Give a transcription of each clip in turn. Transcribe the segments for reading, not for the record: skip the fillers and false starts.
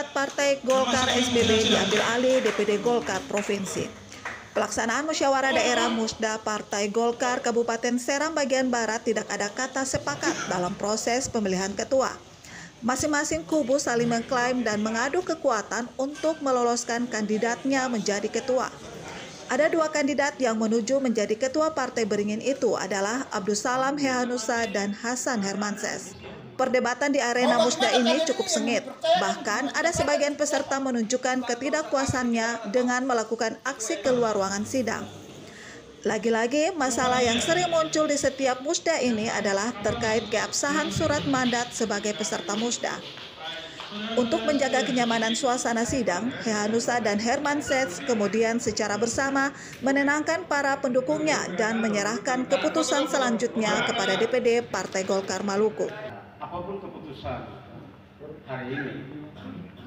saat Partai Golkar SBB diambil alih DPD Golkar Provinsi. Pelaksanaan musyawarah daerah Musda Partai Golkar Kabupaten Serang bagian Barat tidak ada kata sepakat dalam proses pemilihan ketua. Masing-masing kubu saling mengklaim dan mengadu kekuatan untuk meloloskan kandidatnya menjadi ketua. Ada dua kandidat yang menuju menjadi ketua Partai Beringin itu adalah Abdussalam Hehanusa dan Hasan Hermansyah. Perdebatan di arena Musda ini cukup sengit. Bahkan ada sebagian peserta menunjukkan ketidakpuasannya dengan melakukan aksi keluar ruangan sidang. Lagi-lagi, masalah yang sering muncul di setiap Musda ini adalah terkait keabsahan surat mandat sebagai peserta Musda. Untuk menjaga kenyamanan suasana sidang, Hehanusa dan Hermansyah kemudian secara bersama menenangkan para pendukungnya dan menyerahkan keputusan selanjutnya kepada DPD Partai Golkar Maluku. Apapun keputusan hari ini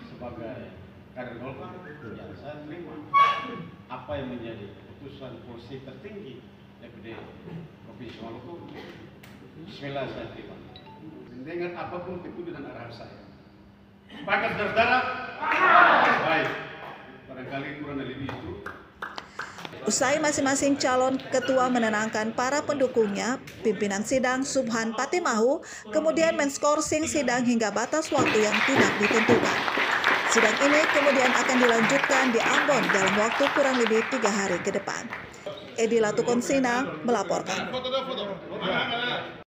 sebagai kader Golkar, yang saya terima apa yang menjadi keputusan kursi tertinggi DPD Provinsi Maluku, bismillah saya terima. Dengan apapun keputusan arahan saya. Sepakat saudara? Baik. Barangkali kurang lebih itu. Usai masing-masing calon ketua menenangkan para pendukungnya, pimpinan sidang Subhan Patimahu kemudian menskorsing sidang hingga batas waktu yang tidak ditentukan. Sidang ini kemudian akan dilanjutkan di Ambon dalam waktu kurang lebih 3 hari ke depan. Edi Latukonsina melaporkan.